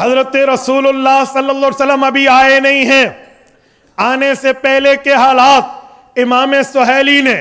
حضرت رسول اللہ صلی اللہ علیہ وسلم ابھی آئے نہیں ہیں. آنے سے پہلے کے حالات امام سہیلی نے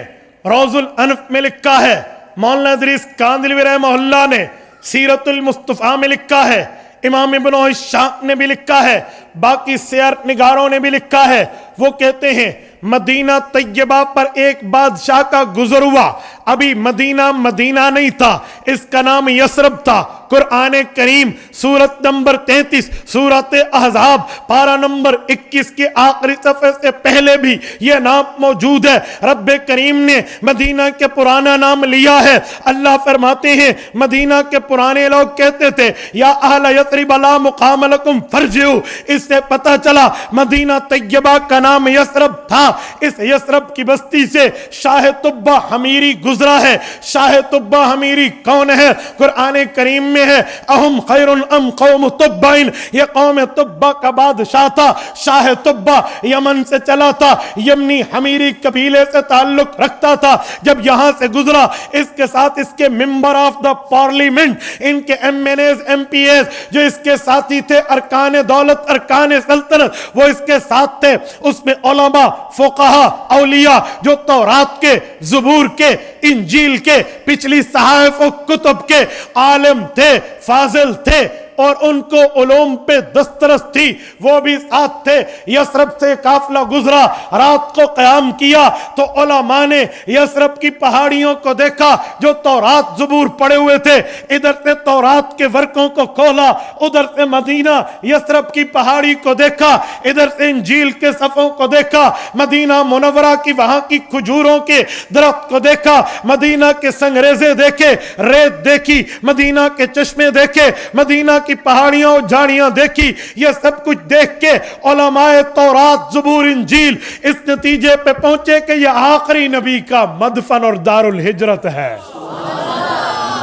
روض الانف میں لکھا ہے, مولانا ادریس کاندھلوی رحمہ اللہ نے سیرت المصطفیٰ میں لکھا ہے, امام ابن ہشام نے بھی لکھا ہے, باقی سیر نگاروں نے بھی لکھا ہے. وہ کہتے ہیں مدینہ طیبہ پر ایک بادشاہ کا گزر ہوا. ابھی مدینہ مدینہ نہیں تھا, اس کا نام یثرب تھا. قرآن کریم سورت نمبر 33 سورت احزاب پارہ نمبر 21 کے آخری صفحے سے پہلے بھی یہ نام موجود ہے. رب کریم نے مدینہ کے پرانا نام لیا ہے. اللہ فرماتے ہیں مدینہ کے پرانے لوگ کہتے تھے یا اہل یثرب لا مقام لکم فرجعوا. اس سے پتہ چلا مدینہ طیبہ کا نام یثرب تھا. اس یثرب کی بستی سے شاہ طبہ حمیری گزرا ہے. شاہ طبہ حمیری کون ہے؟ قرآن کریم میں ہے اہم خیر ام قوم تبعین. یہ قوم تبع کا بادشاہ تھا. شاہ تبع یمن سے چلا تھا, یمنی حمیری قبیلے سے تعلق رکھتا تھا. جب یہاں سے گزرا اس کے ساتھ اس کے ممبر آف دا پارلیمنٹ, ان کے M N As M P As جو اس کے ساتھی تھے, ارکان دولت ارکان سلطنت وہ اس کے ساتھ تھے. اس میں علماء فقہا اولیاء جو تورات کے, زبور کے, انجیل کے, پچھلی صحائف و کتب کے عالم تھے, فاضل تھے اور ان کو علوم پہ دسترس تھی, وہ بھی ساتھ تھے. یثرب سے قافلہ گزرا, رات کو قیام کیا تو علماء نے یثرب کی پہاڑیوں کو دیکھا جو تورات زبور پڑے ہوئے تھے. ادھر سے تورات کے ورقوں کو کھولا, ادھر سے مدینہ یثرب کی پہاڑی کو دیکھا, ادھر سے انجیل کے صفوں کو دیکھا, مدینہ منورہ کی وہاں کی کھجوروں کے درخت کو دیکھا, مدینہ کے سنگریزے دیکھے, ریت دیکھی, مدینہ کے چشمے دیکھے, مدینہ کی پہاڑیاں اور جھاڑیاں دیکھی. یہ سب کچھ دیکھ کے علماء تورات زبور انجیل اس نتیجے پہ پہنچے کہ یہ آخری نبی کا مدفن اور دار الہجرت ہے.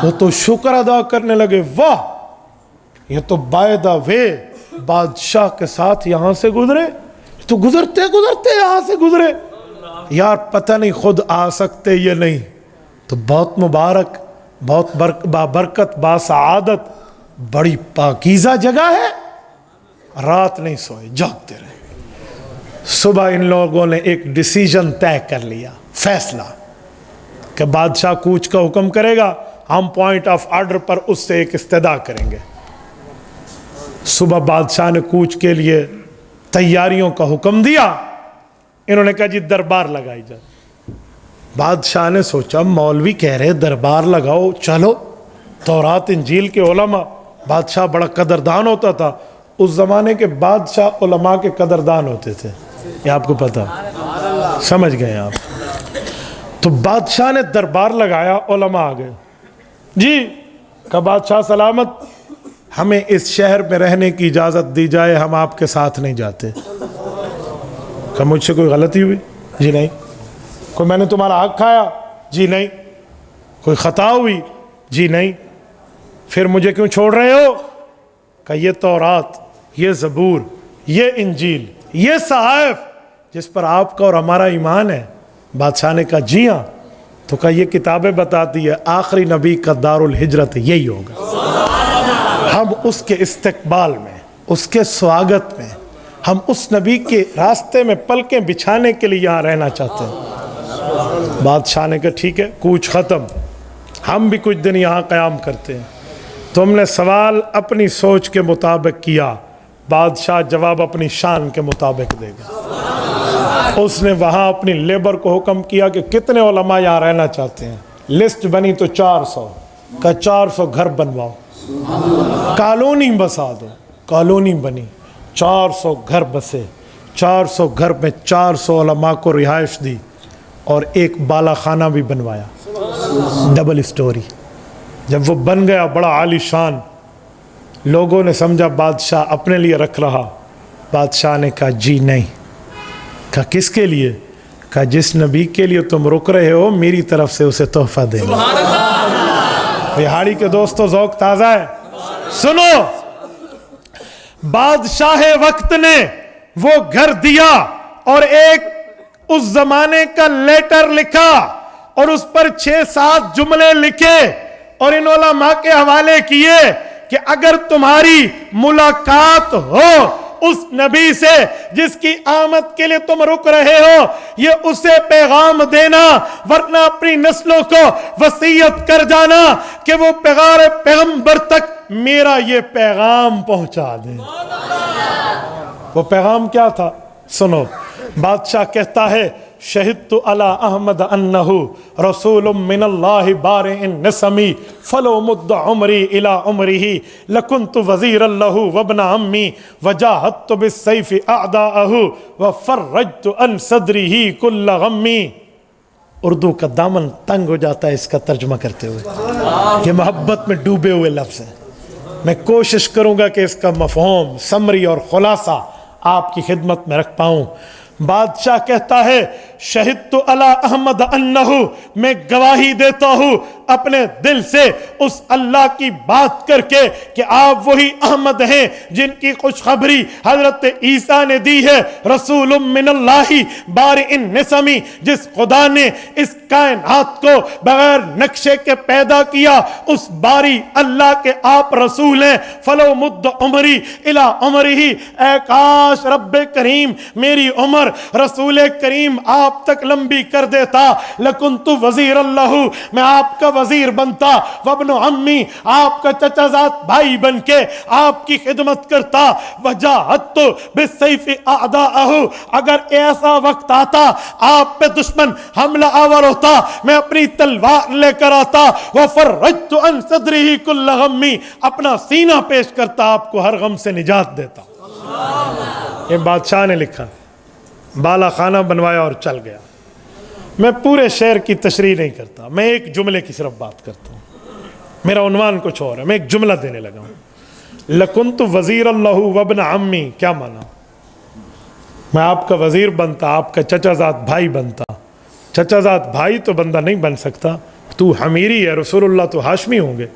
وہ تو شکر ادا کرنے لگے, واہ یہ تو بائی دا وے بادشاہ کے ساتھ یہاں سے گزرے, تو گزرتے گزرتے یہاں سے گزرے. یار پتہ نہیں خود آ سکتے یہ نہیں تو بہت مبارک, بہت بابرکت, باسعادت, بڑی پاکیزہ جگہ ہے. رات نہیں سوئے, جاگتے رہے. صبح ان لوگوں نے ایک ڈیسیجن طے کر لیا, فیصلہ کہ بادشاہ کوچ کا حکم کرے گا, ہم پوائنٹ آف آرڈر پر اس سے ایک استدعا کریں گے. صبح بادشاہ نے کوچ کے لیے تیاریوں کا حکم دیا. انہوں نے کہا جی دربار لگائی جائے. بادشاہ نے سوچا مولوی کہہ رہے دربار لگاؤ, چلو. تورات انجیل کے علماء, بادشاہ بڑا قدردان ہوتا تھا. اس زمانے کے بادشاہ علماء کے قدردان ہوتے تھے, یہ آپ کو پتا, سمجھ گئے آپ. تو بادشاہ نے دربار لگایا, علماء آ گئے. جی کہ بادشاہ سلامت, ہمیں اس شہر میں رہنے کی اجازت دی جائے, ہم آپ کے ساتھ نہیں جاتے. کہ مجھ سے کوئی غلطی ہوئی؟ جی نہیں. کوئی میں نے تمہارا حق کھایا؟ جی نہیں. کوئی خطا ہوئی؟ جی نہیں. پھر مجھے کیوں چھوڑ رہے ہو؟ کہ یہ تورات, یہ زبور, یہ انجیل, یہ صحائف جس پر آپ کا اور ہمارا ایمان ہے. بادشاہ نے کہا جی ہاں. تو کہا یہ کتابیں بتاتی ہے آخری نبی کا دار الہجرت یہی ہوگا. ہم اس کے استقبال میں, اس کے سواگت میں, ہم اس نبی کے راستے میں پلکیں بچھانے کے لیے یہاں رہنا چاہتے ہیں. بادشاہ نے کہا ٹھیک ہے, کوچ ختم, ہم بھی کچھ دن یہاں قیام کرتے ہیں. تم نے سوال اپنی سوچ کے مطابق کیا, بادشاہ جواب اپنی شان کے مطابق دے گا. اس نے وہاں اپنی لیبر کو حکم کیا کہ کتنے علماء یہاں رہنا چاہتے ہیں. لسٹ بنی تو 400. کا 400 گھر بنواؤ, کالونی بسا دو. کالونی بنی, 400 گھر بسے. 400 گھر میں 400 علماء کو رہائش دی اور ایک بالا خانہ بھی بنوایا, ڈبل اسٹوری. جب وہ بن گیا بڑا عالی شان, لوگوں نے سمجھا بادشاہ اپنے لیے رکھ رہا. بادشاہ نے کہا جی نہیں. کہا کس کے لیے؟ کہا جس نبی کے لیے تم رک رہے ہو میری طرف سے اسے تحفہ دینا. بہاڑی کے دوستو ذوق تازہ ہے, سنو. بادشاہ وقت نے وہ گھر دیا اور ایک اس زمانے کا لیٹر لکھا اور اس پر 6-7 جملے لکھے اور ان علماء کے حوالے کیے کہ اگر تمہاری ملاقات ہو اس نبی سے جس کی آمد کے لیے تم رک رہے ہو، یہ اسے پیغام دینا، ورنہ اپنی نسلوں کو وصیت کر جانا کہ وہ پیغمبر تک میرا یہ پیغام پہنچا دیں۔ وہ پیغام کیا تھا؟ سنو، بادشاہ کہتا ہے شہدت علی احمد انہ رسول من اللہ بارئ النسمی فلو مد عمری الی عمرہ لکنت وزیرا لہ وابن عمی وجاہدت بالسیف اعداءہ وفرجت عن صدرہ کل غمی۔ اردو کا دامن تنگ ہو جاتا ہے اس کا ترجمہ کرتے ہوئے، یہ محبت میں ڈوبے ہوئے لفظ ہیں۔ میں کوشش کروں گا کہ اس کا مفہوم، سمری اور خلاصہ آپ کی خدمت میں رکھ پاؤں۔ بادشاہ کہتا ہے شہدت علی احمد انہ، میں گواہی دیتا ہوں اپنے دل سے اس اللہ کی بات کر کے کہ آپ وہی احمد ہیں جن کی خوشخبری حضرت عیسیٰ نے دی ہے، رسول من اللہ بارئ النسمی، جس خدا نے اس کائنات کو بغیر نقشے کے پیدا کیا، اس باری اللہ کے آپ رسول ہیں۔ فلو مد عمری الی عمرہ، اے کاش رب کریم میری عمر رسول کریم آپ تک لمبی کر دیتا، لکنت وزیر اللہ، میں آپ کا وزیر بنتا، وابن عمی، آپ کا چچا زاد بھائی بن کے آپ کی خدمت کرتا، وجاہدت بالسیف اعداءہ، اگر ایسا وقت آتا آپ پہ دشمن حملہ آور ہوتا میں اپنی تلوار لے کر آتا، وفرجت عن صدرہ کل غمی، اپنا سینہ پیش کرتا، آپ کو ہر غم سے نجات دیتا۔ یہ بادشاہ نے لکھا، بالا خانہ بنوایا اور چل گیا۔ میں پورے شعر کی تشریح نہیں کرتا، میں ایک جملے کی صرف بات کرتا ہوں، میرا عنوان کچھ اور ہے، میں ایک جملہ دینے لگا ہوں۔ لکنت وزیر اللہ وابن عمی، کیا مانا؟ میں آپ کا وزیر بنتا، آپ کا چچا زاد بھائی بنتا۔ چچا زاد بھائی تو بندہ نہیں بن سکتا، تو حمیری ہے، رسول اللہ تو ہاشمی ہوں گے۔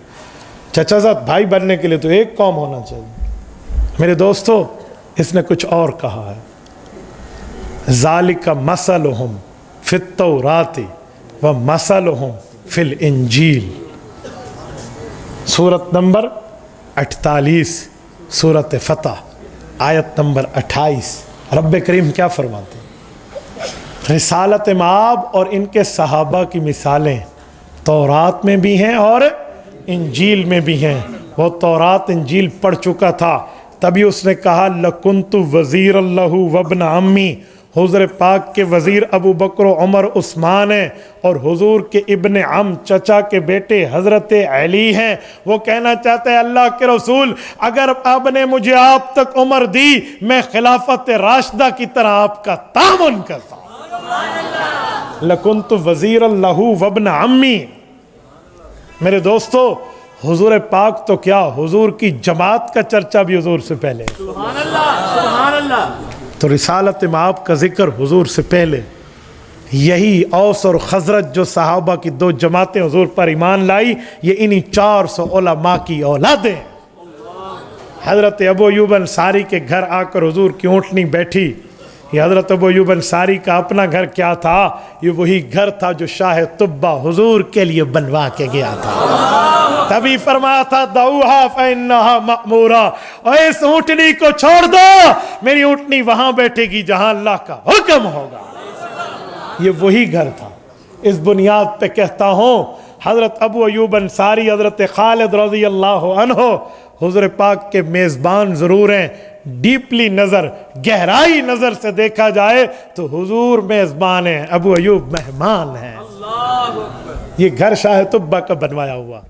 چچا زاد بھائی بننے کے لیے تو ایک قوم ہونا چاہیے۔ میرے دوستو، اس نے کچھ اور کہا ہے، ذالک مثلہم فی التوراۃ و مثلہم فی الانجیل، سورت نمبر 48 سورت فتح آیت نمبر 28۔ رب کریم کیا فرماتے ہیں؟ رسالت مآب اور ان کے صحابہ کی مثالیں تورات میں بھی ہیں اور انجیل میں بھی ہیں۔ وہ تورات انجیل پڑھ چکا تھا، تبھی اس نے کہا لکنت وزیر اللہ وابن عمی، حضور پاک کے وزیر ابو بکر و عمر عثمان ہیں، اور حضور کے ابن عم چچا کے بیٹے حضرت علی ہیں۔ وہ کہنا چاہتے ہیں اللہ کے رسول، اگر آپ نے مجھے آپ تک عمر دی، میں خلافت راشدہ کی طرح آپ کا تعاون کرتا ہوں۔ لکنت وزیر اللہ وابن عمی۔ میرے دوستو، حضور پاک تو کیا، حضور کی جماعت کا چرچا بھی حضور سے پہلے ہے۔ سبحان اللہ، سبحان اللہ۔ تو رسالت مآب کا ذکر حضور سے پہلے، یہی اوس اور خزرج جو صحابہ کی دو جماعتیں حضور پر ایمان لائی، یہ انہی 400 علماء کی اولادیں۔ حضرت ابو ایوب انصاری کے گھر آ کر حضور کی اونٹنی بیٹھی۔ یہ حضرت ابو ایوب انصاری کا اپنا گھر کیا تھا؟ یہ وہی گھر تھا جو شاہ طبہ حضور کے لیے بنوا کے گیا تھا۔ تبھی فرمایا تھا دعوہا فإنہا مأمورا، اور اس اونٹنی کو چھوڑ دو، میری اونٹنی وہاں بیٹھے گی جہاں اللہ کا حکم ہوگا۔ یہ وہی گھر تھا۔ اس بنیاد پہ کہتا ہوں، حضرت ابو ایوب انصاری، حضرت خالد رضی اللہ عنہ حضور پاک کے میزبان ضرور ہیں، ڈیپلی نظر، گہرائی نظر سے دیکھا جائے تو حضور میزبان ہیں، ابو ایوب مہمان ہیں۔ یہ گھر شاہ طبہ کا بنوایا ہوا۔